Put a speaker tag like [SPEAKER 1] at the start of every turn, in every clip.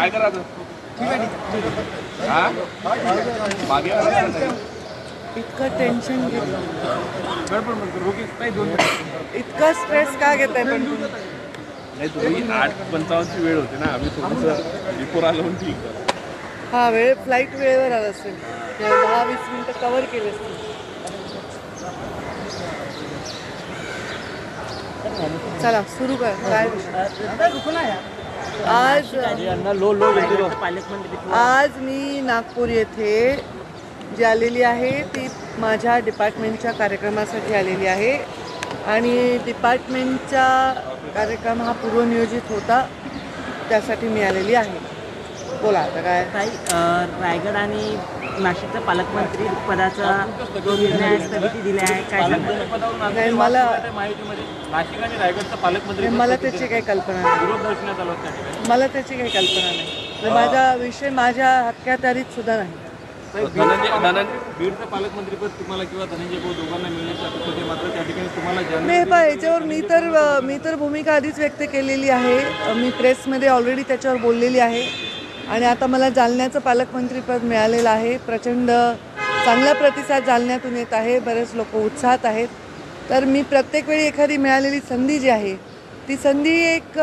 [SPEAKER 1] काय करायचं? हा मागे
[SPEAKER 2] इतकं टेन्शन घेतलं, इतका स्ट्रेस का घेताय पण तुम्ही?
[SPEAKER 1] नाही, तुम्ही 8:55ची वेळ होती ना, आम्ही थोडंसं बिफोर आलो म्हणून ठीक आहे.
[SPEAKER 2] हा वेळ फ्लाईट वेळेवर आला असेल, 10-20 मिनिटं कव्हर केले असतील. चला सुरू कर. काय आज मी नागपूर येथे जी आलेली आहे ती माझ्या डिपार्टमेंटच्या कार्यक्रमासाठी आलेली आहे आणि डिपार्टमेंटचा कार्यक्रम हा पूर्वनियोजित होता, त्यासाठी मी आलेली आहे. बोला आता काय.
[SPEAKER 3] रायगड आणि नाशिकच्या पालकमंत्री पदाचा जो निर्णय आहे स्थगिती दिला आहे, काय
[SPEAKER 2] नाही मला
[SPEAKER 1] नाशिक आणि रायगडचा पालकमंत्री
[SPEAKER 2] मला त्याची काही कल्पना नाही.
[SPEAKER 1] विरोध दर्शनात आला होता.
[SPEAKER 2] मला त्याची काही कल्पना नाही. माझा विषय माझ्या अखत्यारीत सुद्धा नाही.
[SPEAKER 1] बीडचं पालकमंत्रीपद तुम्हाला किंवा धनंजय भाऊ दोघांना मिळण्याची अपेक्षा होती, मात्र त्या ठिकाणी तुम्हाला
[SPEAKER 2] नाही. याच्यावर मी तर भूमिका आधीच व्यक्त केलेली आहे. मी प्रेसमध्ये ऑलरेडी त्याच्यावर बोललेली आहे आणि आता मला जालन्याचं पालकमंत्रीपद मिळालेलं आहे. प्रचंड चांगला प्रतिसाद जालन्यातून येत आहे, बरेच लोक उत्साहात आहेत. तर मी प्रत्येक वेळी एखादी मिळालेली संधी जी आहे ती संधी एक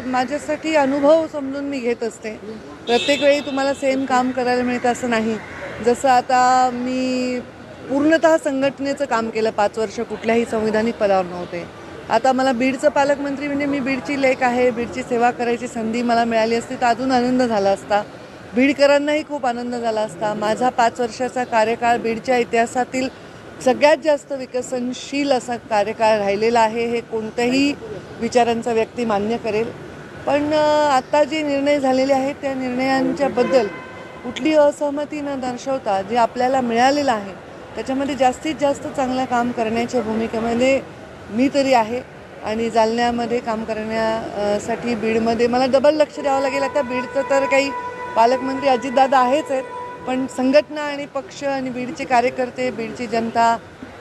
[SPEAKER 2] माझ्यासाठी अनुभव समजून मी घेत असते. प्रत्येक वेळी तुम्हाला सेम काम करायला मिळतं असं नाही. जसं आता मी पूर्णतः संघटनेचं काम केलं, 5 वर्ष कुठल्याही संविधानिक पदावर नव्हते. आता मला बीडचं पालकमंत्री म्हणजे मी बीडची लेक आहे, बीडची सेवा करायची संधी मला मिळाली असती तर अजून आनंद झाला असता. बीडकरांनाही खूप आनंद झाला असता. माझा 5 वर्षाचा कार्यकाळ बीडच्या इतिहासातील सगळ्यात जास्त विकसनशील असा कार्यकाळ राहिलेला आहे, हे कोणत्याही विचारांचा व्यक्ती मान्य करेल. पण आत्ता जे निर्णय झालेले आहेत त्या निर्णयांच्याबद्दल कुठली असहमती न दर्शवता जे आपल्याला मिळालेलं आहे त्याच्यामध्ये जास्तीत जास्त चांगलं काम करण्याच्या भूमिकेमध्ये मी तरी आहे आणि जालन्यामध्ये काम करण्यासाठी बीडमध्ये मला डबल लक्ष द्यावं लागेल. आता बीडचं तर काही पालकमंत्री अजितदादा आहेच आहेत, पण संघटना आणि पक्ष आणि बीडचे कार्यकर्ते, बीडची जनता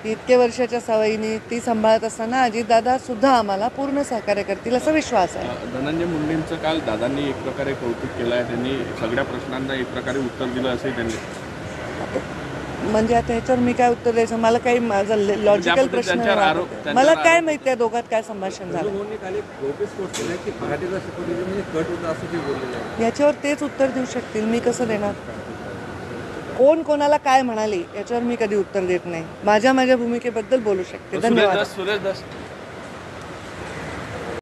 [SPEAKER 2] इतके वर्षाच्या सवयीने ती सांभाळत असताना अजितदादा सुद्धा आम्हाला पूर्ण सहकार्य करतील असा विश्वास आहे.
[SPEAKER 1] धनंजय मुंडेंचं काल दादांनी एक प्रकारे कौतुक केलं आहे. त्यांनी सगळ्या प्रश्नांना एक प्रकारे उत्तर दिलं असंही त्यांनी.
[SPEAKER 2] म्हणजे आता ह्याच्यावर मी काय उत्तर द्यायचं? मला काही माझा लॉजिकल प्रश्न मला काय माहिती आहे दोघात काय संभाषण झालं याच्यावर तेच उत्तर देऊ शकतील. मी कसं देणार? कोण कोणाला काय म्हणाले याच्यावर मी कधी उत्तर देत नाही. माझ्या भूमिकेबद्दल बोलू शकते. धन्यवाद.